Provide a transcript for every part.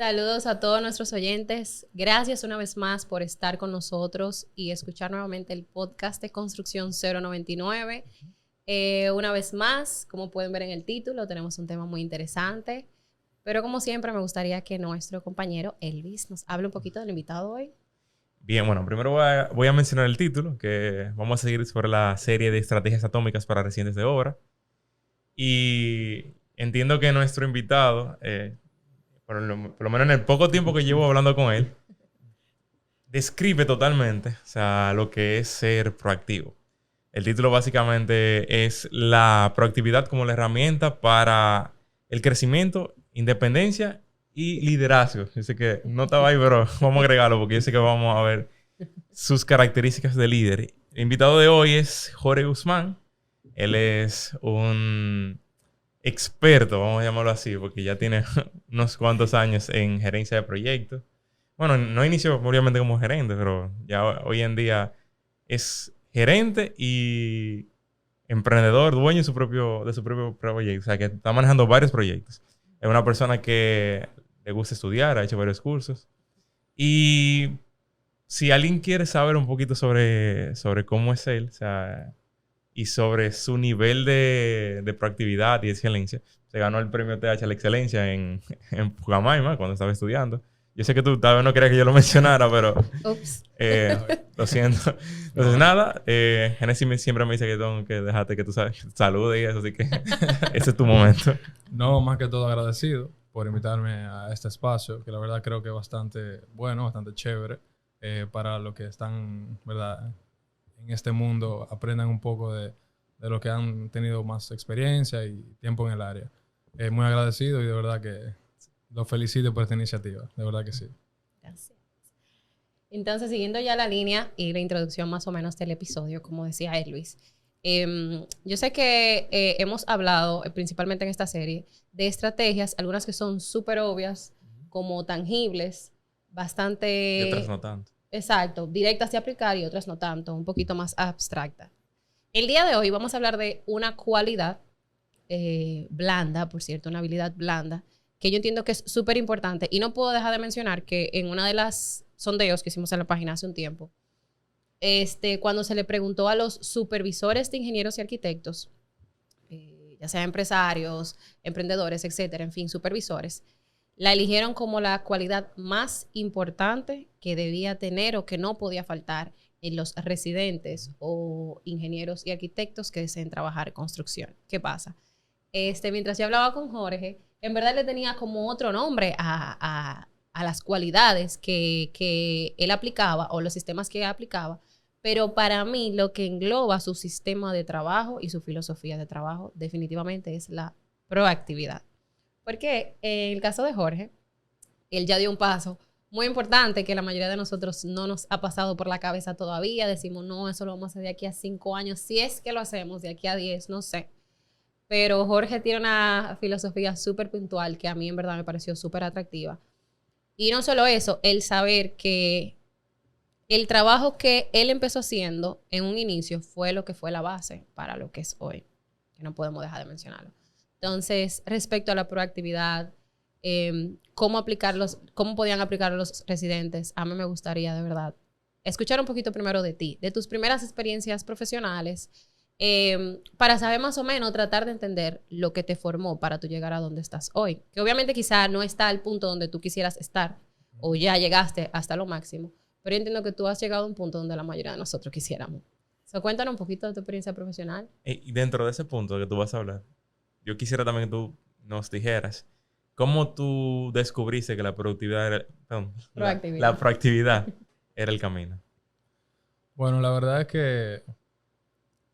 Saludos a todos nuestros oyentes. Gracias una vez más por estar con nosotros y escuchar nuevamente el podcast de Construcción 099. Una vez más, como pueden ver en el título, tenemos un tema muy interesante. Pero como siempre, me gustaría que nuestro compañero Elvis nos hable un poquito del invitado hoy. Bien, bueno, primero voy a mencionar el título, que vamos a seguir sobre la serie de estrategias atómicas para residentes de obra. Y entiendo que nuestro invitado, por lo menos en el poco tiempo que llevo hablando con él, describe totalmente, o sea, lo que es ser proactivo. El título básicamente es la proactividad como la herramienta para el crecimiento, independencia y liderazgo. Yo sé que no estaba ahí, pero vamos a agregarlo porque yo sé que vamos a ver sus características de líder. El invitado de hoy es Jorge Guzmán. Él es un experto, vamos a llamarlo así, porque ya tiene unos cuantos años en gerencia de proyectos. Bueno, no inició obviamente como gerente, pero ya hoy en día es gerente y emprendedor, dueño de su propio proyecto. O sea, que está manejando varios proyectos. Es una persona que le gusta estudiar, ha hecho varios cursos. Y si alguien quiere saber un poquito sobre cómo es él, o sea, y sobre su nivel de proactividad y excelencia, se ganó el premio TH a la excelencia en Pucamaima cuando estaba estudiando. Yo sé que tú tal vez no querías que yo lo mencionara, pero Ups. lo siento. Entonces, nada, Genesis siempre me dice que tengo que dejarte que tú saludes y eso, así que ese es tu momento. No, más que todo agradecido por invitarme a este espacio, que la verdad creo que es bastante bueno, bastante chévere, para los que están, ¿verdad?, en este mundo, aprendan un poco de los que han tenido más experiencia y tiempo en el área. Muy agradecido y de verdad que los felicito por esta iniciativa, de verdad que sí. Gracias. Entonces, siguiendo ya la línea y la introducción más o menos del episodio, como decía Elvis, yo sé que hemos hablado, principalmente en esta serie, de estrategias, algunas que son súper obvias, como tangibles, bastante... Y otras no tanto. Exacto, directas de aplicar y otras no tanto, un poquito más abstractas. El día de hoy vamos a hablar de una cualidad blanda, por cierto, una habilidad blanda, que yo entiendo que es súper importante. Y no puedo dejar de mencionar que en una de las sondeos que hicimos en la página hace un tiempo, cuando se le preguntó a los supervisores de ingenieros y arquitectos, ya sea empresarios, emprendedores, etcétera, en fin, supervisores, la eligieron como la cualidad más importante que debía tener o que no podía faltar en los residentes o ingenieros y arquitectos que deseen trabajar en construcción. ¿Qué pasa? Mientras yo hablaba con Jorge, en verdad le tenía como otro nombre a las cualidades que él aplicaba o los sistemas que él aplicaba, pero para mí lo que engloba su sistema de trabajo y su filosofía de trabajo definitivamente es la proactividad. Porque en el caso de Jorge, él ya dio un paso muy importante que la mayoría de nosotros no nos ha pasado por la cabeza todavía. Decimos, no, eso lo vamos a hacer de aquí a 5 años, si es que lo hacemos de aquí a 10, no sé. Pero Jorge tiene una filosofía súper puntual que a mí en verdad me pareció súper atractiva. Y no solo eso, el saber que el trabajo que él empezó haciendo en un inicio fue lo que fue la base para lo que es hoy, que no podemos dejar de mencionarlo. Entonces, respecto a la proactividad, cómo podían aplicarlo los residentes, a mí me gustaría de verdad escuchar un poquito primero de ti, de tus primeras experiencias profesionales, para saber más o menos, tratar de entender lo que te formó para tú llegar a donde estás hoy. Que obviamente quizá no está al punto donde tú quisieras estar o ya llegaste hasta lo máximo, pero yo entiendo que tú has llegado a un punto donde la mayoría de nosotros quisiéramos. Cuéntanos un poquito de tu experiencia profesional. Y dentro de ese punto que tú vas a hablar, yo quisiera también que tú nos dijeras cómo tú descubriste que la productividad era, perdón, la proactividad era el camino. Bueno, la verdad es que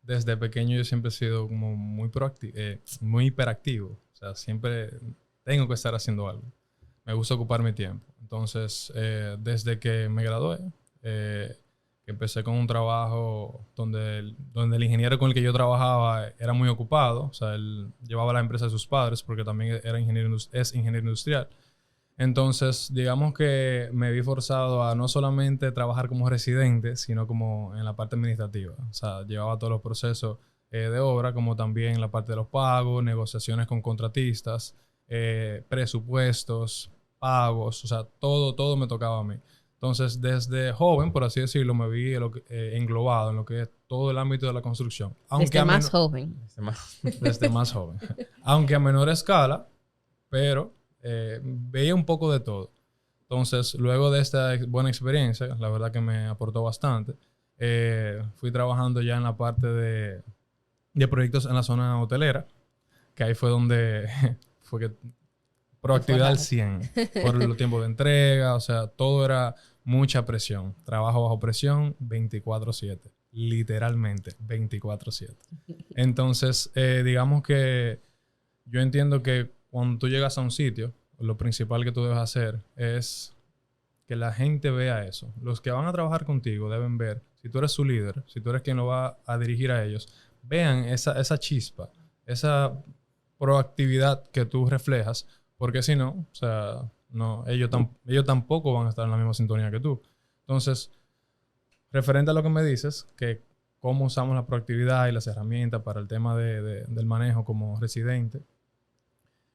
desde pequeño yo siempre he sido como muy proactivo, muy hiperactivo. O sea, siempre tengo que estar haciendo algo. Me gusta ocupar mi tiempo. Entonces, desde que me gradué, que empecé con un trabajo donde el ingeniero con el que yo trabajaba era muy ocupado. O sea, él llevaba la empresa de sus padres porque también es ingeniero industrial. Entonces, digamos que me vi forzado a no solamente trabajar como residente, sino como en la parte administrativa. O sea, llevaba todos los procesos de obra, como también la parte de los pagos, negociaciones con contratistas, presupuestos, pagos, o sea, todo me tocaba a mí. Entonces, desde joven, por así decirlo, me vi englobado en lo que es todo el ámbito de la construcción. Desde más joven. Desde más joven. Aunque a menor escala, pero veía un poco de todo. Entonces, luego de esta buena experiencia, la verdad que me aportó bastante, fui trabajando ya en la parte de proyectos en la zona hotelera, que ahí fue donde fue que proactividad al 100, por los tiempos de entrega, o sea, todo era mucha presión. Trabajo bajo presión 24/7, literalmente 24/7. Entonces, digamos que yo entiendo que cuando tú llegas a un sitio, lo principal que tú debes hacer es que la gente vea eso. Los que van a trabajar contigo deben ver, si tú eres su líder, si tú eres quien lo va a dirigir a ellos, vean esa chispa, esa proactividad que tú reflejas, porque si no, o sea, no, ellos tampoco van a estar en la misma sintonía que tú. Entonces, referente a lo que me dices, que cómo usamos la proactividad y las herramientas para el tema del manejo como residente,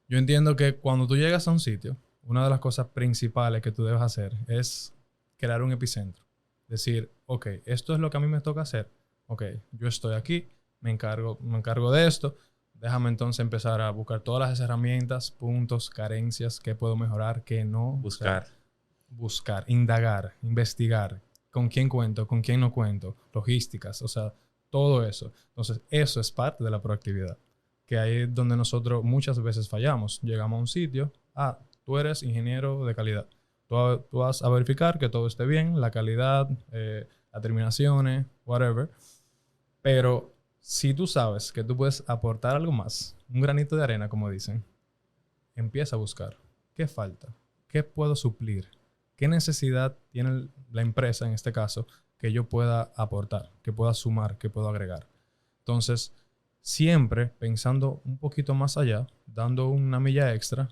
yo entiendo que cuando tú llegas a un sitio, una de las cosas principales que tú debes hacer es crear un epicentro. Decir, ok, esto es lo que a mí me toca hacer. Ok, yo estoy aquí, me encargo de esto. Déjame entonces empezar a buscar todas las herramientas, puntos, carencias, qué puedo mejorar, qué no. Buscar. O sea, buscar, indagar, investigar. ¿Con quién cuento? ¿Con quién no cuento? Logísticas, o sea, todo eso. Entonces, eso es parte de la proactividad. Que ahí es donde nosotros muchas veces fallamos. Llegamos a un sitio, tú eres ingeniero de calidad. Tú vas a verificar que todo esté bien, la calidad, las terminaciones, whatever. Pero si tú sabes que tú puedes aportar algo más, un granito de arena, como dicen, empieza a buscar. ¿Qué falta? ¿Qué puedo suplir? ¿Qué necesidad tiene la empresa, en este caso, que yo pueda aportar, que pueda sumar, que pueda agregar? Entonces, siempre pensando un poquito más allá, dando una milla extra,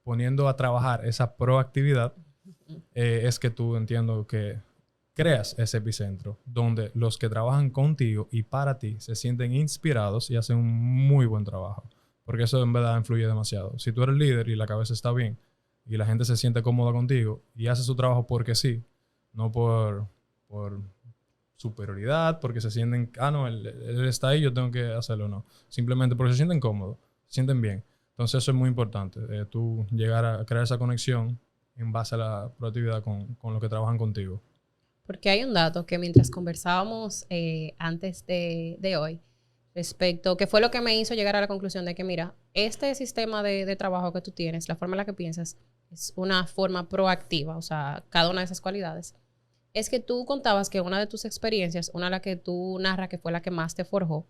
poniendo a trabajar esa proactividad, es que tú entiendo que creas ese epicentro donde los que trabajan contigo y para ti se sienten inspirados y hacen un muy buen trabajo. Porque eso en verdad influye demasiado. Si tú eres líder y la cabeza está bien y la gente se siente cómoda contigo y hace su trabajo porque sí, no por superioridad, porque se sienten, no, él está ahí, yo tengo que hacerlo, no. Simplemente porque se sienten cómodos, se sienten bien. Entonces eso es muy importante, tú llegar a crear esa conexión en base a la proactividad con los que trabajan contigo. Porque hay un dato que mientras conversábamos antes de hoy, respecto, que fue lo que me hizo llegar a la conclusión de que, mira, este sistema de trabajo que tú tienes, la forma en la que piensas, es una forma proactiva, o sea, cada una de esas cualidades. Es que tú contabas que una de tus experiencias, una de las que tú narras que fue la que más te forjó,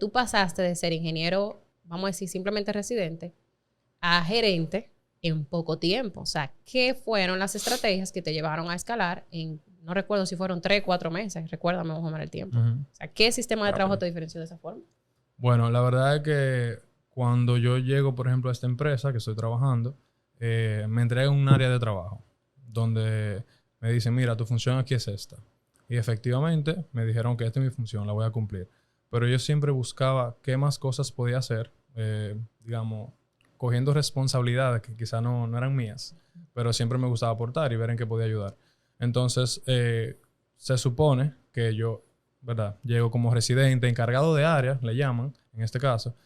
tú pasaste de ser ingeniero, vamos a decir, simplemente residente, a gerente en poco tiempo. O sea, ¿qué fueron las estrategias que te llevaron a escalar en, no recuerdo si fueron 3, 4 meses, recuérdame más o menos el tiempo? O sea, ¿qué sistema de trabajo te diferenció de esa forma? Bueno, la verdad es que cuando yo llego, por ejemplo, a esta empresa que estoy trabajando, me entregan un área de trabajo donde me dicen, mira, tu función aquí es esta. Y efectivamente me dijeron que esta es mi función, la voy a cumplir. Pero yo siempre buscaba qué más cosas podía hacer, digamos, cogiendo responsabilidades que quizá no eran mías, pero siempre me gustaba aportar y ver en qué podía ayudar. Entonces, se supone que yo, ¿verdad? Llego como residente, encargado de área, le llaman, en este caso,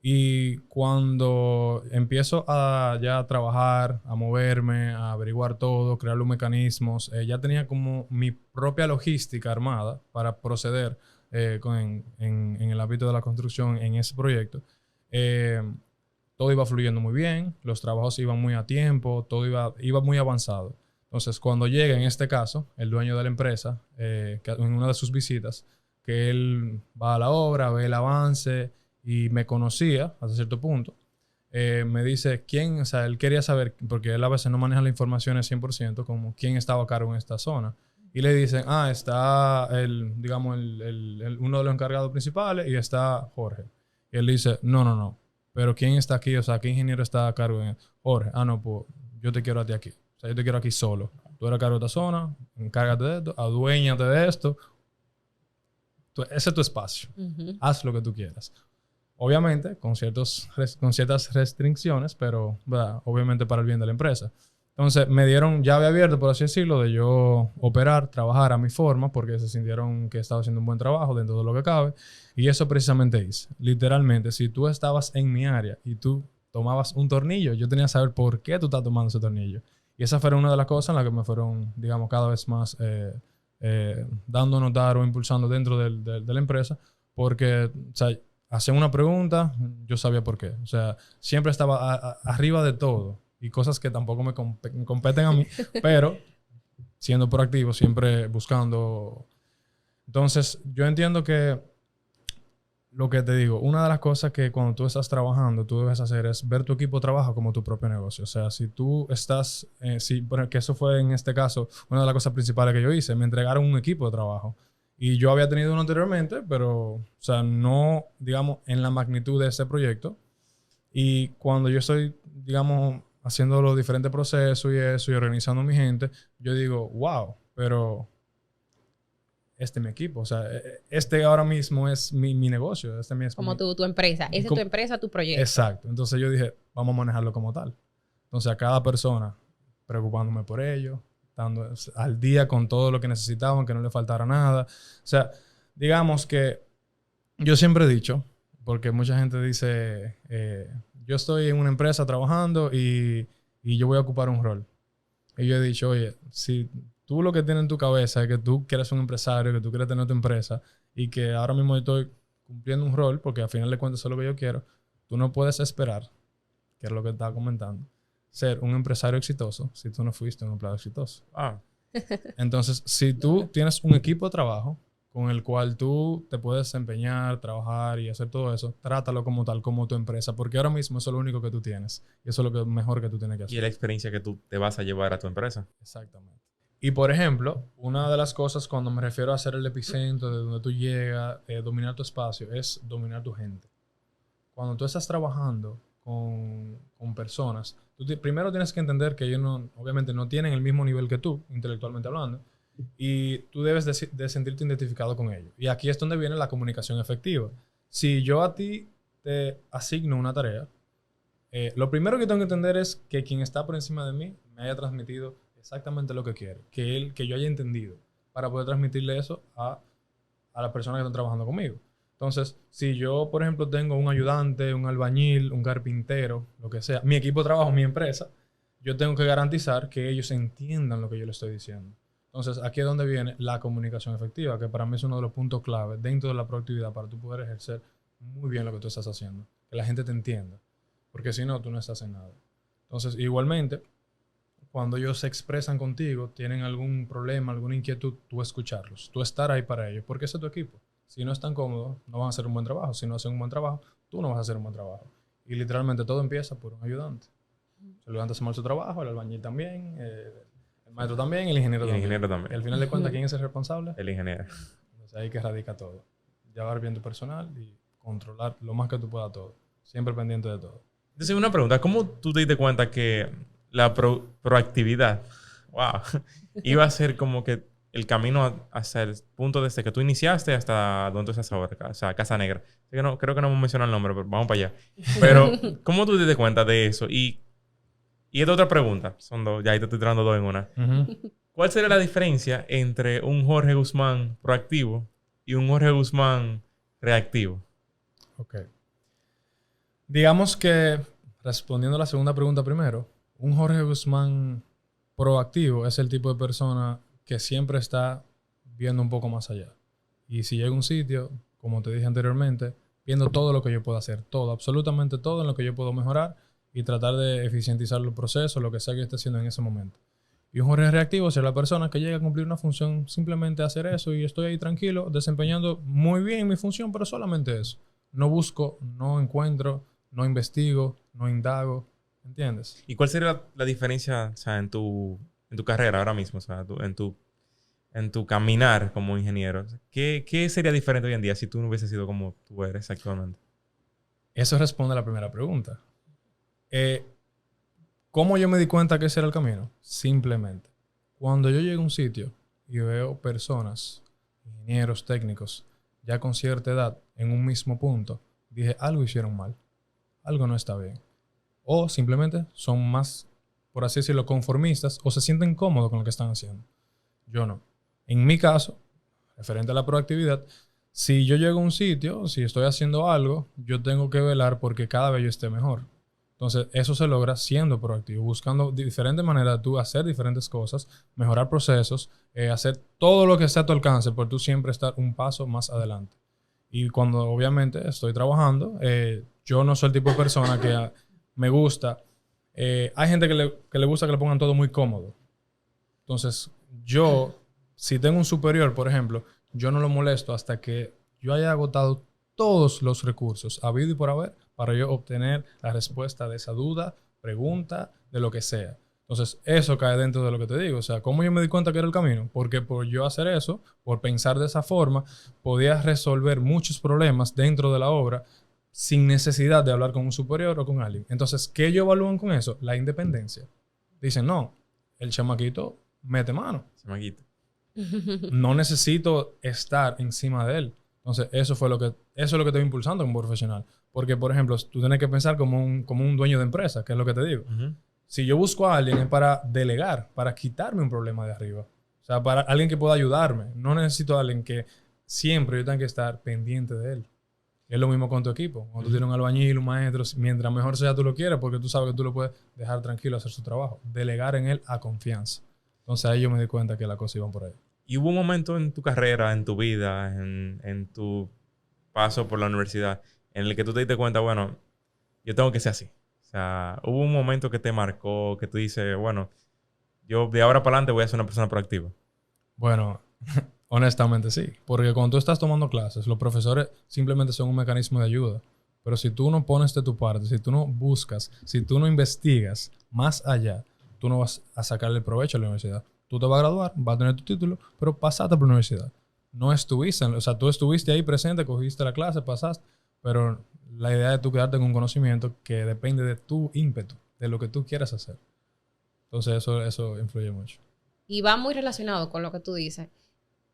y cuando empiezo a ya trabajar, a moverme, a averiguar todo, crear los mecanismos, ya tenía como mi propia logística armada para proceder en el ámbito de la construcción en ese proyecto. Todo iba fluyendo muy bien, los trabajos iban muy a tiempo, todo iba muy avanzado. Entonces, cuando llega, en este caso, el dueño de la empresa, que en una de sus visitas, que él va a la obra, ve el avance y me conocía hasta cierto punto, me dice quién, o sea, él quería saber, porque él a veces no maneja la información al 100%, como quién estaba a cargo en esta zona. Y le dicen, está digamos, uno de los encargados principales y está Jorge. Y él dice, no. Pero ¿quién está aquí? O sea, ¿qué ingeniero está a cargo? Jorge. No, pues yo te quiero a ti aquí. O sea, yo te quiero aquí solo. Tú eres a cargo de esta zona, encárgate de esto, aduéñate de esto. Ese es tu espacio. Haz lo que tú quieras. Obviamente, con ciertas restricciones, pero ¿verdad? Obviamente para el bien de la empresa. Entonces, me dieron llave abierta, por así decirlo, de yo operar, trabajar a mi forma, porque se sintieron que estaba haciendo un buen trabajo dentro de lo que cabe. Y eso precisamente hice. Literalmente, si tú estabas en mi área y tú tomabas un tornillo, yo tenía que saber por qué tú estás tomando ese tornillo. Y esa fue una de las cosas en las que me fueron, digamos, cada vez más dando a notar o impulsando dentro de la empresa, porque, o sea, hacían una pregunta, yo sabía por qué. O sea, siempre estaba arriba de todo. Y cosas que tampoco me competen a mí, pero siendo proactivo, siempre buscando. Entonces, yo entiendo que lo que te digo, una de las cosas que cuando tú estás trabajando, tú debes hacer es ver tu equipo de trabajo como tu propio negocio. O sea, si tú estás, que eso fue en este caso una de las cosas principales que yo hice, me entregaron un equipo de trabajo. Y yo había tenido uno anteriormente, pero, o sea, no, digamos, en la magnitud de ese proyecto. Y cuando yo estoy, digamos, haciendo los diferentes procesos y eso, y organizando a mi gente, yo digo, wow, pero este es mi equipo. O sea, este ahora mismo es mi negocio. Como tu empresa. Esa es tu empresa, tu proyecto. Exacto. Entonces yo dije, vamos a manejarlo como tal. Entonces a cada persona, preocupándome por ellos, estando al día con todo lo que necesitaban, que no le faltara nada. O sea, digamos que yo siempre he dicho, porque mucha gente dice, yo estoy en una empresa trabajando y yo voy a ocupar un rol. Y yo he dicho, oye, si tú lo que tienes en tu cabeza es que tú quieres ser un empresario, que tú quieres tener tu empresa y que ahora mismo estoy cumpliendo un rol, porque al final de cuentas eso es lo que yo quiero, tú no puedes esperar, que es lo que estaba comentando, ser un empresario exitoso si tú no fuiste un empleado exitoso. Entonces, si tú tienes un equipo de trabajo con el cual tú te puedes desempeñar, trabajar y hacer todo eso, trátalo como tal, como tu empresa, porque ahora mismo eso es lo único que tú tienes y eso es lo mejor que tú tienes que hacer. Y la experiencia que tú te vas a llevar a tu empresa. Exactamente. Y por ejemplo, una de las cosas cuando me refiero a hacer el epicentro de donde tú llegas, dominar tu espacio, es dominar tu gente. Cuando tú estás trabajando con personas, primero tienes que entender que ellos obviamente no tienen el mismo nivel que tú, intelectualmente hablando, y tú debes de sentirte identificado con ellos. Y aquí es donde viene la comunicación efectiva. Si yo a ti te asigno una tarea, lo primero que tengo que entender es que quien está por encima de mí me haya transmitido exactamente lo que quiere, que yo haya entendido, para poder transmitirle eso a las personas que están trabajando conmigo. Entonces, si yo, por ejemplo, tengo un ayudante, un albañil, un carpintero, lo que sea, mi equipo de trabajo, mi empresa, yo tengo que garantizar que ellos entiendan lo que yo les estoy diciendo. Entonces, aquí es donde viene la comunicación efectiva, que para mí es uno de los puntos clave dentro de la proactividad para tú poder ejercer muy bien lo que tú estás haciendo. Que la gente te entienda. Porque si no, tú no estás en nada. Entonces, igualmente, cuando ellos se expresan contigo, tienen algún problema, alguna inquietud, tú escucharlos. Tú estar ahí para ellos. Porque ese es tu equipo. Si no están cómodos, no van a hacer un buen trabajo. Si no hacen un buen trabajo, tú no vas a hacer un buen trabajo. Y literalmente todo empieza por un ayudante. El ayudante hace mal su trabajo, el albañil también, el maestro también, el ingeniero también. Y al final de cuentas, ¿quién es el responsable? El ingeniero. Entonces ahí que radica todo. Llevar bien tu personal y controlar lo más que tú puedas todo. Siempre pendiente de todo. Entonces, una pregunta. ¿Cómo tú te diste cuenta que la proactividad, iba a ser como que el camino hacia el punto desde que tú iniciaste hasta donde tú estás ahora? O sea, Casa Negra. Creo que no hemos mencionado el nombre, pero vamos para allá. Pero, ¿cómo tú te diste cuenta de eso? Y esta otra pregunta. Son dos. Ya ahí te estoy tirando dos en una. ¿Cuál sería la diferencia entre un Jorge Guzmán proactivo y un Jorge Guzmán reactivo? Ok. Digamos que, respondiendo a la segunda pregunta primero, un Jorge Guzmán proactivo es el tipo de persona que siempre está viendo un poco más allá. Y si llega a un sitio, como te dije anteriormente, viendo todo lo que yo puedo hacer, todo, absolutamente todo en lo que yo puedo mejorar y tratar de eficientizar los procesos, lo que sea que esté haciendo en ese momento. Y un Jorge reactivo es la persona que llega a cumplir una función, simplemente hacer eso y estoy ahí tranquilo, desempeñando muy bien mi función, pero solamente eso. No busco, no encuentro, no investigo, no indago, ¿entiendes? ¿Y cuál sería la diferencia, o sea, en tu carrera ahora mismo, o sea, en tu caminar como ingeniero? ¿Qué sería diferente hoy en día si tú no hubieses sido como tú eres actualmente? Eso responde a la primera pregunta. ¿Cómo yo me di cuenta que ese era el camino? Simplemente, cuando yo llego a un sitio y veo personas, ingenieros técnicos, ya con cierta edad, en un mismo punto, dije, algo hicieron mal, algo no está bien. O simplemente son más, por así decirlo, conformistas o se sienten cómodos con lo que están haciendo. Yo no. En mi caso, referente a la proactividad, si yo llego a un sitio, si estoy haciendo algo, yo tengo que velar porque cada vez yo esté mejor. Entonces, eso se logra siendo proactivo, buscando diferentes maneras de tú hacer diferentes cosas, mejorar procesos, hacer todo lo que esté a tu alcance, por tú siempre estar un paso más adelante. Y cuando obviamente estoy trabajando, yo no soy el tipo de persona que me gusta. Hay gente que le gusta que le pongan todo muy cómodo. Entonces, yo, si tengo un superior, por ejemplo, yo no lo molesto hasta que yo haya agotado todos los recursos habido y por haber para yo obtener la respuesta de esa duda, pregunta, de lo que sea. Entonces, eso cae dentro de lo que te digo. O sea, ¿cómo yo me di cuenta que era el camino? Porque por yo hacer eso, por pensar de esa forma, podía resolver muchos problemas dentro de la obra sin necesidad de hablar con un superior o con alguien. Entonces, ¿qué ellos evalúan con eso? La independencia. Dicen, no, el chamaquito mete mano. Chamaquito. No necesito estar encima de él. Entonces, eso es lo que te va impulsando como profesional. Porque, por ejemplo, tú tienes que pensar como un dueño de empresa, que es lo que te digo. Si yo busco a alguien es para delegar, para quitarme un problema de arriba. O sea, para alguien que pueda ayudarme. No necesito a alguien que siempre yo tenga que estar pendiente de él. Es lo mismo con tu equipo. Cuando tú tienes un albañil, un maestro, mientras mejor sea tú lo quieras, porque tú sabes que tú lo puedes dejar tranquilo a hacer su trabajo. Delegar en él a confianza. Entonces ahí yo me di cuenta que las cosas iban por ahí. ¿Y hubo un momento en tu carrera, en tu vida, en tu paso por la universidad, en el que tú te diste cuenta, bueno, yo tengo que ser así? O sea, hubo un momento que te marcó, que tú dices, bueno, yo de ahora para adelante voy a ser una persona proactiva. Bueno, honestamente sí. Porque cuando tú estás tomando clases, los profesores simplemente son un mecanismo de ayuda. Pero si tú no pones de tu parte, si tú no buscas, si tú no investigas más allá, tú no vas a sacarle provecho a la universidad. Tú te vas a graduar, vas a tener tu título, pero pasaste por la universidad. No estuviste, o sea, tú estuviste ahí presente, cogiste la clase, pasaste, pero la idea de tú quedarte con un conocimiento que depende de tu ímpetu, de lo que tú quieras hacer. Entonces eso influye mucho. Y va muy relacionado con lo que tú dices,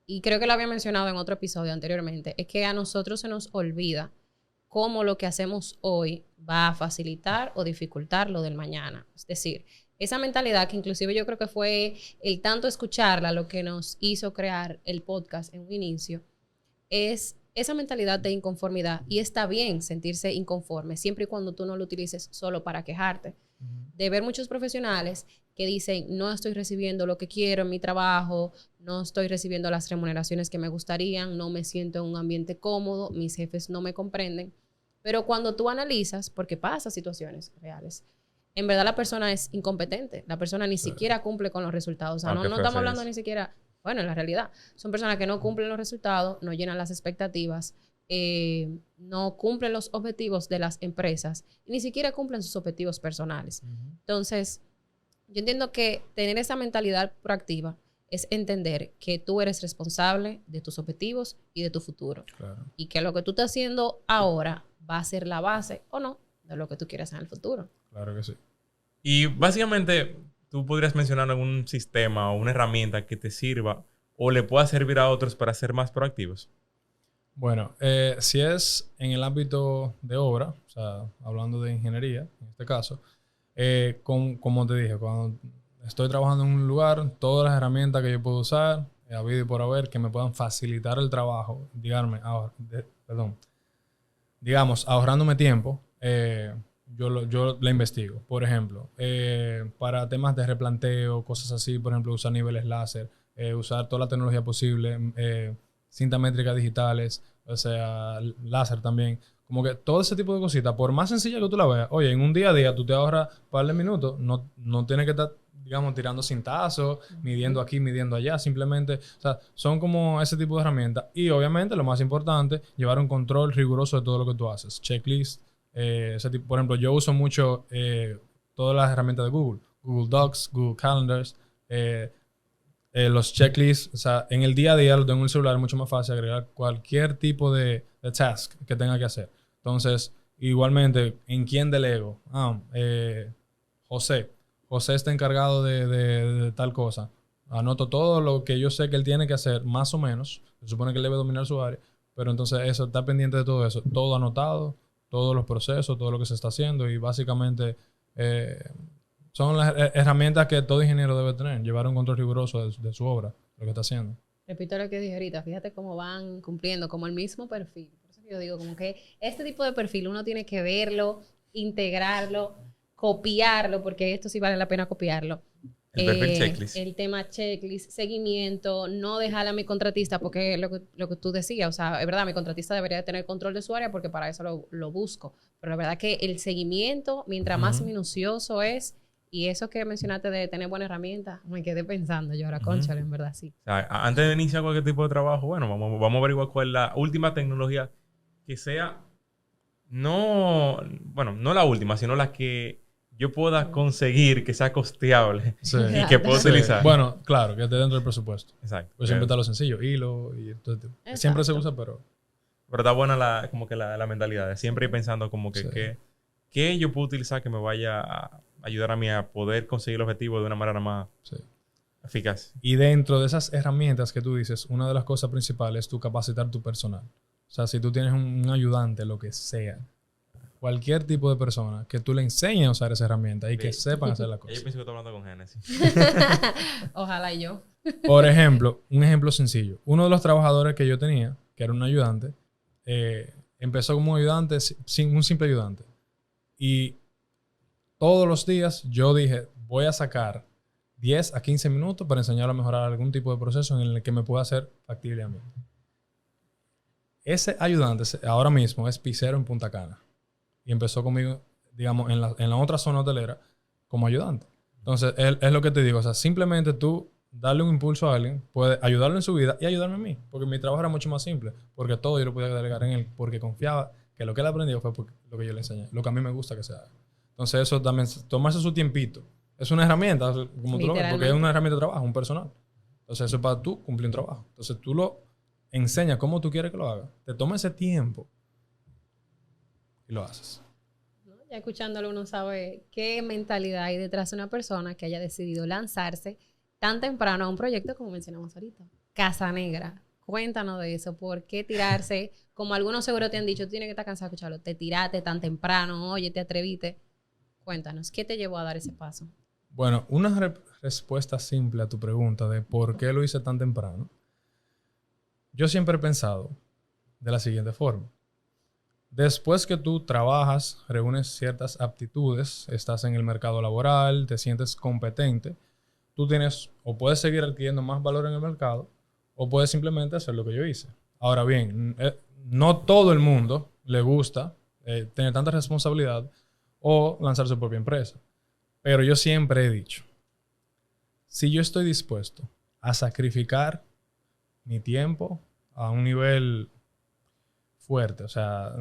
y creo que lo había mencionado en otro episodio anteriormente, es que a nosotros se nos olvida cómo lo que hacemos hoy va a facilitar o dificultar lo del mañana. Es decir, esa mentalidad que inclusive yo creo que fue el tanto escucharla lo que nos hizo crear el podcast en un inicio, es esa mentalidad de inconformidad. Y está bien sentirse inconforme, siempre y cuando tú no lo utilices solo para quejarte. De ver muchos profesionales que dicen, no estoy recibiendo lo que quiero en mi trabajo, no estoy recibiendo las remuneraciones que me gustarían, no me siento en un ambiente cómodo, mis jefes no me comprenden. Pero cuando tú analizas, porque pasa situaciones reales, en verdad la persona es incompetente. La persona ni siquiera cumple con los resultados. O sea, no estamos hablando ni siquiera... Bueno, en la realidad, son personas que no cumplen los resultados, no llenan las expectativas, no cumplen los objetivos de las empresas y ni siquiera cumplen sus objetivos personales. Entonces, yo entiendo que tener esa mentalidad proactiva es entender que tú eres responsable de tus objetivos y de tu futuro. Claro. Y que lo que tú estás haciendo ahora va a ser la base o no de lo que tú quieras en el futuro. Claro que sí. Y básicamente, ¿tú podrías mencionar algún sistema o una herramienta que te sirva o le pueda servir a otros para ser más proactivos? Bueno, si es en el ámbito de obra, o sea, hablando de ingeniería, en este caso, como te dije, cuando estoy trabajando en un lugar, todas las herramientas que yo puedo usar, habido y por haber, que me puedan facilitar el trabajo, digamos, ahorrándome tiempo, yo la investigo. Por ejemplo, para temas de replanteo, cosas así, por ejemplo, usar niveles láser, usar toda la tecnología posible, cinta métrica digitales, o sea, láser también. Como que todo ese tipo de cositas, por más sencilla que tú la veas, oye, en un día a día tú te ahorras un par de minutos, no tienes que estar, digamos, tirando cintazos, midiendo aquí, midiendo allá, simplemente, o sea, son como ese tipo de herramientas. Y obviamente, lo más importante, llevar un control riguroso de todo lo que tú haces. Checklist, ese tipo, por ejemplo, yo uso mucho todas las herramientas de Google. Google Docs, Google Calendars, los checklists, o sea, en el día a día lo tengo en el celular, es mucho más fácil agregar cualquier tipo de task que tenga que hacer. Entonces, igualmente, ¿en quién delego? José está encargado de tal cosa. Anoto todo lo que yo sé que él tiene que hacer, más o menos. Se supone que él debe dominar su área, pero entonces eso, está pendiente de todo eso. Todo anotado, todos los procesos, todo lo que se está haciendo y básicamente son las herramientas que todo ingeniero debe tener, llevar un control riguroso de su obra, lo que está haciendo. Repito lo que dije ahorita, fíjate cómo van cumpliendo como el mismo perfil. Por eso que yo digo como que este tipo de perfil uno tiene que verlo, integrarlo, copiarlo, porque esto sí vale la pena copiarlo. El perfil checklist. El tema checklist, seguimiento, no dejarle a mi contratista, porque es lo que tú decías, o sea, es verdad, mi contratista debería tener control de su área porque para eso lo busco. Pero la verdad que el seguimiento, mientras más minucioso es, y eso que mencionaste de tener buena herramienta, me quedé pensando yo ahora, cónchale, en verdad, sí. O sea, antes de iniciar cualquier tipo de trabajo, bueno, vamos a averiguar cuál es la última tecnología que sea, no la última, sino la que yo pueda conseguir que sea costeable y que pueda utilizar. Bueno, claro, que esté dentro del presupuesto. Exacto. Pues siempre está lo sencillo, hilo y todo. Siempre se usa, pero está buena como que la mentalidad. Siempre ir pensando como que qué yo puedo utilizar que me vaya a ayudar a mí a poder conseguir el objetivo de una manera más eficaz. Y dentro de esas herramientas que tú dices, una de las cosas principales es tu capacitar tu personal. O sea, si tú tienes un ayudante, lo que sea, cualquier tipo de persona, que tú le enseñes a usar esa herramienta y que sepan hacer las cosas. Yo pienso que estoy hablando con Génesis. Ojalá y yo. Por ejemplo, un ejemplo sencillo. Uno de los trabajadores que yo tenía, que era un ayudante, empezó como ayudante, sin un simple ayudante. Y todos los días yo dije, voy a sacar 10 a 15 minutos para enseñarle a mejorar algún tipo de proceso en el que me pueda hacer factible a mí. Ese ayudante ahora mismo es pizzero en Punta Cana. Y empezó conmigo, digamos, en la otra zona hotelera como ayudante. Entonces, es lo que te digo. O sea, simplemente tú darle un impulso a alguien puede ayudarlo en su vida y ayudarme a mí. Porque mi trabajo era mucho más simple. Porque todo yo lo podía delegar en él. Porque confiaba que lo que él aprendió fue lo que yo le enseñé. Lo que a mí me gusta que se haga. Entonces, eso también, tomarse su tiempito. Es una herramienta, como tú lo ves, porque es una herramienta de trabajo, un personal. Entonces, eso es para tú cumplir un trabajo. Entonces, tú lo enseñas cómo tú quieres que lo haga. Te toma ese tiempo y lo haces. Ya escuchándolo uno sabe qué mentalidad hay detrás de una persona que haya decidido lanzarse tan temprano a un proyecto como mencionamos ahorita. Casa Negra. Cuéntanos de eso. ¿Por qué tirarse? Como algunos seguro te han dicho, tú tienes que estar cansado de escucharlo. Te tiraste tan temprano, oye, te atreviste. Cuéntanos, ¿qué te llevó a dar ese paso? Bueno, una respuesta simple a tu pregunta de por qué lo hice tan temprano. Yo siempre he pensado de la siguiente forma. Después que tú trabajas, reúnes ciertas aptitudes, estás en el mercado laboral, te sientes competente, tú tienes o puedes seguir adquiriendo más valor en el mercado o puedes simplemente hacer lo que yo hice. Ahora bien, no todo el mundo le gusta tener tanta responsabilidad o lanzar su propia empresa. Pero yo siempre he dicho, si yo estoy dispuesto a sacrificar mi tiempo a un nivel fuerte, o sea...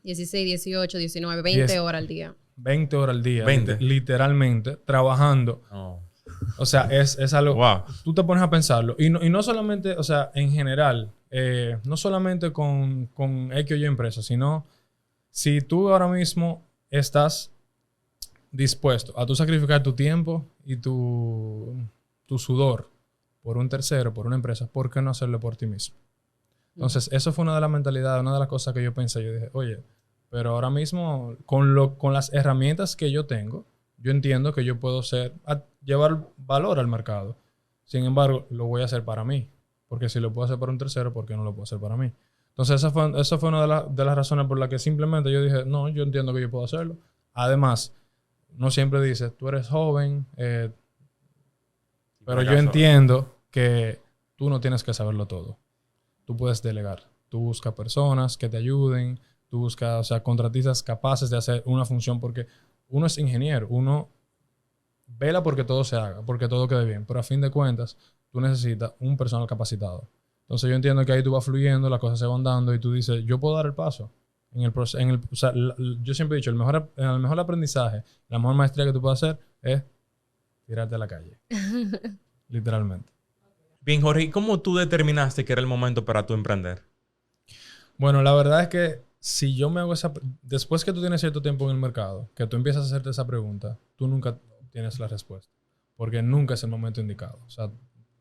16, 18, 19, 20 horas al día. 20 horas al día. 20. Literalmente, trabajando. Oh. O sea, es algo... Wow. Tú te pones a pensarlo. Y no solamente, o sea, en general, no solamente con X o Y empresa, sino si tú ahora mismo estás dispuesto a tú sacrificar tu tiempo y tu sudor por un tercero, por una empresa, ¿por qué no hacerlo por ti mismo? Entonces, eso fue una de las mentalidades, una de las cosas que yo pensé. Yo dije, oye, pero ahora mismo, con las herramientas que yo tengo, yo entiendo que yo puedo llevar valor al mercado. Sin embargo, lo voy a hacer para mí. Porque si lo puedo hacer para un tercero, ¿por qué no lo puedo hacer para mí? Entonces, esa fue una de las razones por las que simplemente yo dije, no, yo entiendo que yo puedo hacerlo. Además, no siempre dice, tú eres joven, pero yo entiendo que tú no tienes que saberlo todo. Tú puedes delegar. Tú buscas personas que te ayuden. Tú buscas, o sea, contratistas capaces de hacer una función porque uno es ingeniero. Uno vela porque todo se haga, porque todo quede bien. Pero a fin de cuentas, tú necesitas un personal capacitado. Entonces yo entiendo que ahí tú vas fluyendo, las cosas se van dando y tú dices, yo puedo dar el paso. O sea, yo siempre he dicho, el mejor aprendizaje, la mejor maestría que tú puedes hacer es tirarte a la calle. Literalmente. Bien, Jorge, ¿cómo tú determinaste que era el momento para tú emprender? Bueno, la verdad es que si yo me hago después que tú tienes cierto tiempo en el mercado, que tú empiezas a hacerte esa pregunta, tú nunca tienes la respuesta. Porque nunca es el momento indicado. O sea,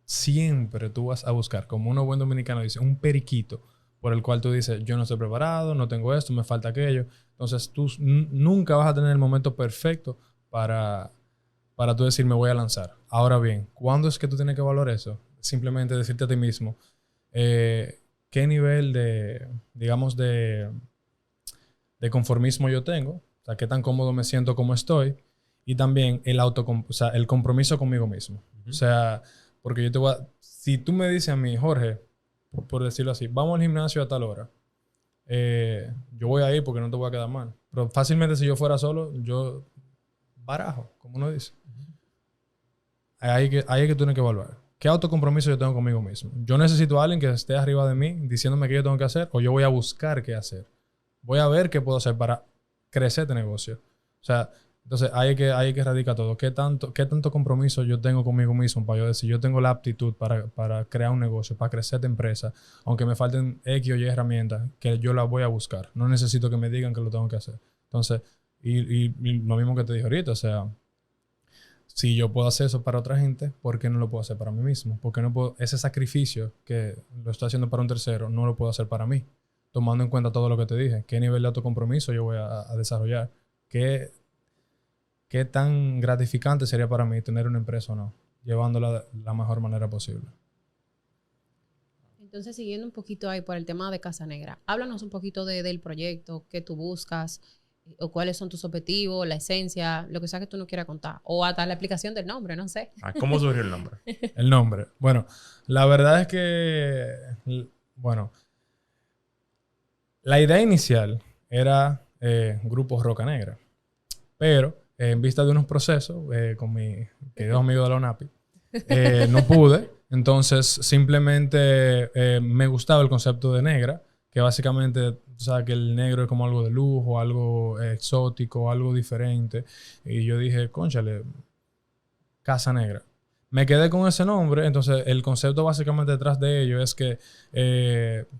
siempre tú vas a buscar, como uno buen dominicano dice, un periquito por el cual tú dices, yo no estoy preparado, no tengo esto, me falta aquello. Entonces tú nunca vas a tener el momento perfecto para tú decir, me voy a lanzar. Ahora bien, ¿cuándo es que tú tienes que evaluar eso? Simplemente decirte a ti mismo, ¿qué nivel digamos, de conformismo yo tengo? O sea, ¿qué tan cómodo me siento como estoy? Y también o sea, el compromiso conmigo mismo. O sea, porque yo te voy a... Si tú me dices a mí, Jorge, por decirlo así, vamos al gimnasio a tal hora, yo voy a ir porque no te voy a quedar mal. Pero fácilmente si yo fuera solo, yo barajo, como uno dice. Ahí es que tú tienes que evaluar. ¿Qué autocompromiso yo tengo conmigo mismo? Yo necesito a alguien que esté arriba de mí diciéndome qué yo tengo que hacer, o yo voy a buscar qué hacer. Voy a ver qué puedo hacer para crecer este negocio. O sea, entonces ahí es que radica todo. ¿Qué tanto compromiso yo tengo conmigo mismo para yo decir, yo tengo la aptitud para crear un negocio, para crecer esta empresa, aunque me falten X o Y herramientas, que yo las voy a buscar. No necesito que me digan que lo tengo que hacer. Entonces, y lo mismo que te dije ahorita, o sea, si yo puedo hacer eso para otra gente, ¿por qué no lo puedo hacer para mí mismo? ¿Por qué no puedo, ese sacrificio que lo estoy haciendo para un tercero, no lo puedo hacer para mí? Tomando en cuenta todo lo que te dije. ¿Qué nivel de autocompromiso yo voy a desarrollar? ¿Qué tan gratificante sería para mí tener una empresa o no? Llevándola de la mejor manera posible. Entonces, siguiendo un poquito ahí por el tema de Casa Negra, háblanos un poquito del proyecto, qué tú buscas, o cuáles son tus objetivos, la esencia, lo que sea que tú no quieras contar, o hasta la explicación del nombre, no sé. ¿Cómo surgió el nombre? El nombre. Bueno, la verdad es que, bueno, la idea inicial era Grupo Roca Negra, pero en vista de unos procesos con mi querido amigo de la UNAPI, no pude. Entonces, simplemente me gustaba el concepto de negra, que básicamente, o sea, que el negro es como algo de lujo, algo exótico, algo diferente. Y yo dije, cónchale, Casa Negra. Me quedé con ese nombre. Entonces, el concepto básicamente detrás de ello es que,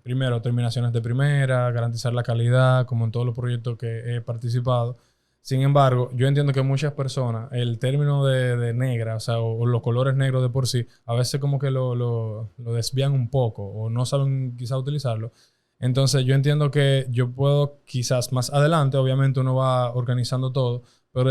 primero, terminaciones de primera, garantizar la calidad, como en todos los proyectos que he participado. Sin embargo, yo entiendo que muchas personas, el término de negra, o sea, o los colores negros de por sí, a veces como que lo desvían un poco o no saben quizás utilizarlo. Entonces, yo entiendo que yo puedo quizás más adelante, obviamente uno va organizando todo, pero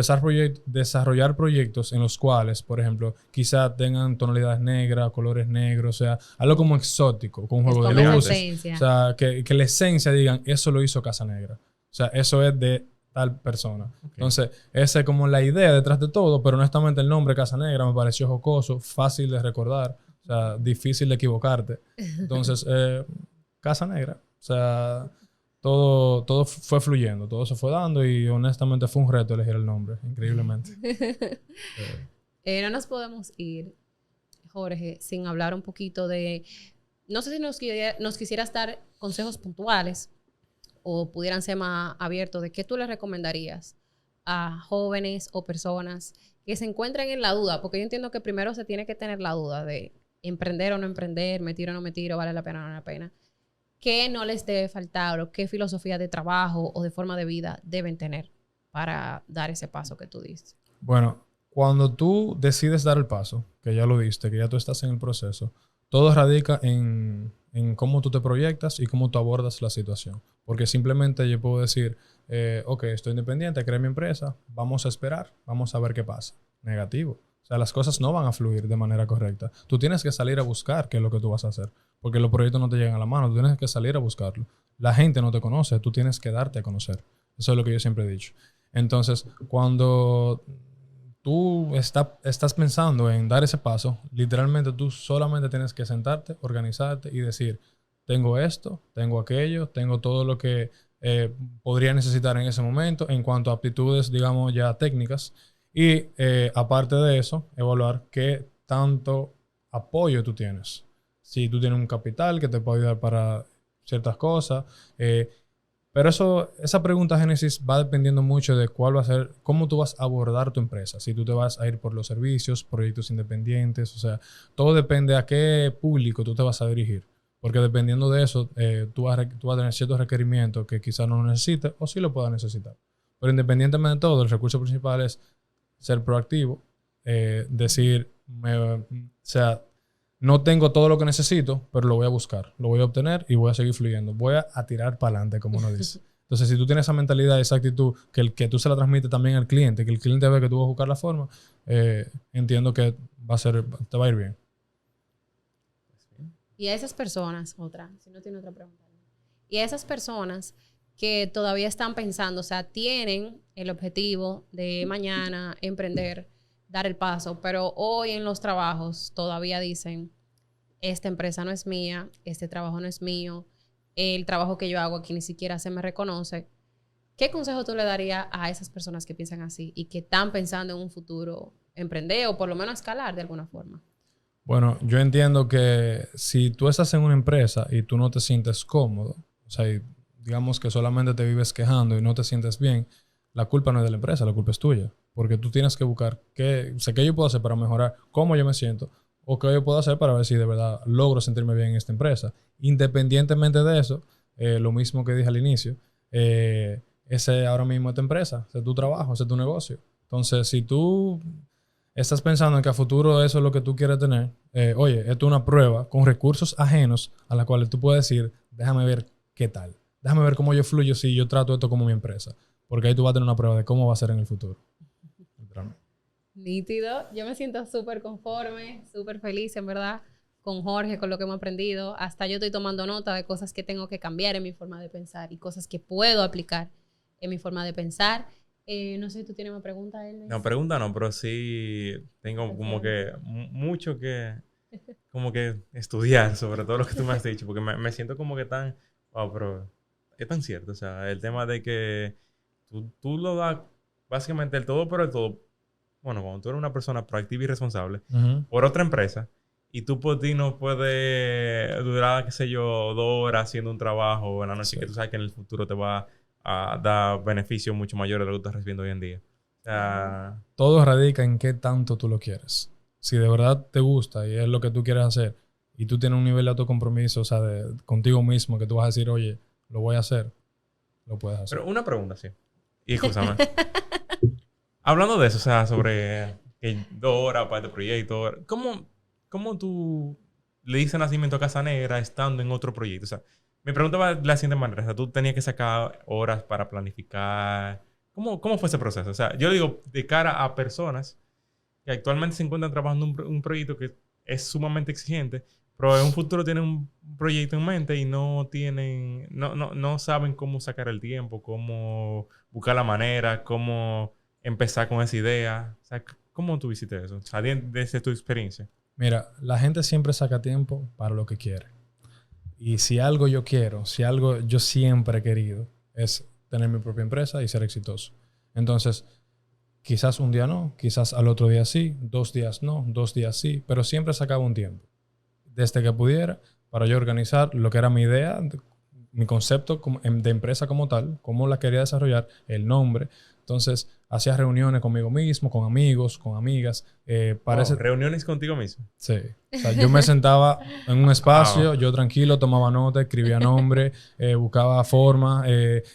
desarrollar proyectos en los cuales, por ejemplo, quizás tengan tonalidades negras, colores negros, o sea, algo como exótico, con un juego de luces. O sea, que la esencia digan, eso lo hizo Casa Negra. O sea, eso es de tal persona. Okay. Entonces, esa es como la idea detrás de todo, pero honestamente el nombre Casa Negra me pareció jocoso, fácil de recordar, o sea, difícil de equivocarte. Entonces, Casa Negra. O sea, todo fue fluyendo, todo se fue dando y honestamente fue un reto elegir el nombre, increíblemente. No nos podemos ir, Jorge, sin hablar un poquito de... No sé si nos quisieras dar consejos puntuales o pudieran ser más abiertos de qué tú les recomendarías a jóvenes o personas que se encuentren en la duda, porque yo entiendo que primero se tiene que tener la duda de emprender o no emprender, me tiro o no me tiro, vale la pena o no vale la pena. ¿Qué no les debe faltar o qué filosofía de trabajo o de forma de vida deben tener para dar ese paso que tú dices? Bueno, cuando tú decides dar el paso, que ya lo diste, que ya tú estás en el proceso, todo radica en cómo tú te proyectas y cómo tú abordas la situación. Porque simplemente yo puedo decir, ok, estoy independiente, creé mi empresa, vamos a esperar, vamos a ver qué pasa. Negativo. O sea, las cosas no van a fluir de manera correcta. Tú tienes que salir a buscar qué es lo que tú vas a hacer. Porque los proyectos no te llegan a la mano. Tú tienes que salir a buscarlo. La gente no te conoce. Tú tienes que darte a conocer. Eso es lo que yo siempre he dicho. Entonces, cuando tú estás pensando en dar ese paso, literalmente tú solamente tienes que sentarte, organizarte y decir, tengo esto, tengo aquello, tengo todo lo que podría necesitar en ese momento en cuanto a aptitudes, digamos, ya técnicas. Y aparte de eso, evaluar qué tanto apoyo tú tienes. Si tú tienes un capital que te puede ayudar para ciertas cosas. Pero esa pregunta génesis va dependiendo mucho de cuál va a ser, cómo tú vas a abordar tu empresa. Si tú te vas a ir por los servicios, proyectos independientes, o sea, todo depende a qué público tú te vas a dirigir. Porque dependiendo de eso, tú vas a tener ciertos requerimientos que quizás no lo necesites o sí lo puedas necesitar. Pero independientemente de todo, el recurso principal es ser proactivo, decir, o sea, no tengo todo lo que necesito, pero lo voy a buscar, lo voy a obtener y voy a seguir fluyendo. Voy a tirar para adelante, como uno dice. Entonces, si tú tienes esa mentalidad, esa actitud, que tú se la transmites también al cliente, que el cliente ve que tú vas a buscar la forma, entiendo que te va a ir bien. Y a esas personas, si no tiene otra pregunta. Y a esas personas que todavía están pensando, o sea, tienen el objetivo de mañana emprender, dar el paso, pero hoy en los trabajos todavía dicen, esta empresa no es mía, este trabajo no es mío, el trabajo que yo hago aquí ni siquiera se me reconoce. ¿Qué consejo tú le darías a esas personas que piensan así y que están pensando en un futuro emprender o por lo menos escalar de alguna forma? Bueno, yo entiendo que si tú estás en una empresa y tú no te sientes cómodo, o sea, digamos que solamente te vives quejando y no te sientes bien, la culpa no es de la empresa, la culpa es tuya. Porque tú tienes que buscar qué yo puedo hacer para mejorar cómo yo me siento o qué yo puedo hacer para ver si de verdad logro sentirme bien en esta empresa. Independientemente de eso, lo mismo que dije al inicio, ese ahora mismo es tu empresa, ese es tu trabajo, ese es tu negocio. Entonces, si tú estás pensando en que a futuro eso es lo que tú quieres tener, oye, esto es una prueba con recursos ajenos a la cual tú puedes decir, déjame ver qué tal. Déjame ver cómo yo fluyo si yo trato esto como mi empresa. Porque ahí tú vas a tener una prueba de cómo va a ser en el futuro. Nítido. Yo me siento súper conforme, súper feliz, en verdad, con Jorge, con lo que hemos aprendido. Hasta yo estoy tomando nota de cosas que tengo que cambiar en mi forma de pensar y cosas que puedo aplicar en mi forma de pensar. No sé si tú tienes una pregunta, Elvis. No, pregunta no, pero sí tengo como que mucho que como que estudiar sobre todo lo que tú me has dicho, porque me siento como que tan, wow, pero es tan cierto, o sea, el tema de que tú lo das básicamente el todo por el todo, bueno, cuando tú eres una persona proactiva y responsable por otra empresa y tú por ti no puedes durar, qué sé yo, 2 horas haciendo un trabajo en la noche que tú sabes que en el futuro te va a dar beneficios mucho mayores de lo que tú estás recibiendo hoy en día. O sea, todo radica en qué tanto tú lo quieres. Si de verdad te gusta y es lo que tú quieres hacer y tú tienes un nivel de autocompromiso, o sea, contigo mismo, que tú vas a decir, oye, lo voy a hacer, lo puedes hacer. pero una pregunta, sí. Y escúchame. Hablando de eso, o sea, sobre que 2 horas para este proyecto, ¿cómo tú le dices nacimiento a Casa Negra estando en otro proyecto? O sea, mi pregunta va de la siguiente manera. O sea, tú tenías que sacar horas para planificar. ¿Cómo fue ese proceso? O sea, yo digo, de cara a personas que actualmente se encuentran trabajando un proyecto que es sumamente exigente, pero en un futuro tienen un proyecto en mente y no saben cómo sacar el tiempo, cómo buscar la manera, cómo empezar con esa idea. O sea, ¿cómo tú hiciste eso? O sea, desde tu experiencia. Mira, la gente siempre saca tiempo para lo que quiere. Y si algo yo quiero, si algo yo siempre he querido, es tener mi propia empresa y ser exitoso. Entonces, quizás un día no, quizás al otro día sí, 2 días no, 2 días sí, pero siempre sacaba un tiempo, desde que pudiera, para yo organizar lo que era mi idea, mi concepto de empresa como tal, cómo la quería desarrollar, el nombre. Entonces, hacía reuniones conmigo mismo, con amigos, con amigas. ¿Reuniones contigo mismo? Sí. O sea, yo me sentaba en un espacio, yo tranquilo, tomaba nota, escribía nombre, buscaba formas,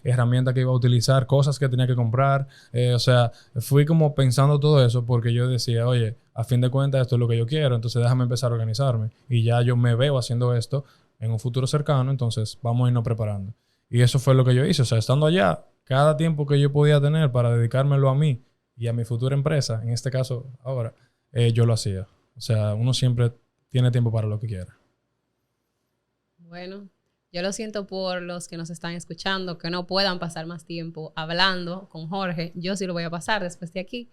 herramientas que iba a utilizar, cosas que tenía que comprar. O sea, fui como pensando todo eso porque yo decía, oye, a fin de cuentas esto es lo que yo quiero, entonces déjame empezar a organizarme. Y ya yo me veo haciendo esto en un futuro cercano, entonces vamos a irnos preparando. Y eso fue lo que yo hice. O sea, estando allá, cada tiempo que yo podía tener para dedicármelo a mí y a mi futura empresa, en este caso ahora, yo lo hacía. O sea, uno siempre tiene tiempo para lo que quiera. Bueno, yo lo siento por los que nos están escuchando, que no puedan pasar más tiempo hablando con Jorge. Yo sí lo voy a pasar después de aquí.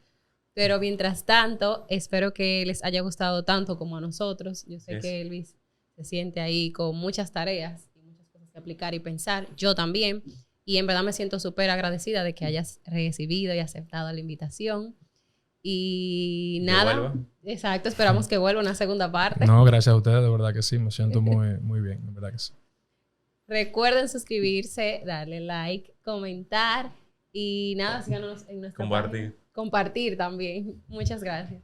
Pero mientras tanto, espero que les haya gustado tanto como a nosotros. Yo sé que Elvis se siente ahí con muchas tareas y muchas cosas que aplicar y pensar. Yo también. Y en verdad me siento súper agradecida de que hayas recibido y aceptado la invitación. Y nada, exacto, esperamos que vuelva una segunda parte. No, gracias a ustedes, de verdad que sí, me siento muy bien, de verdad que sí. Recuerden suscribirse, darle like, comentar y nada, síganos en nuestra página. Compartir también. Muchas gracias.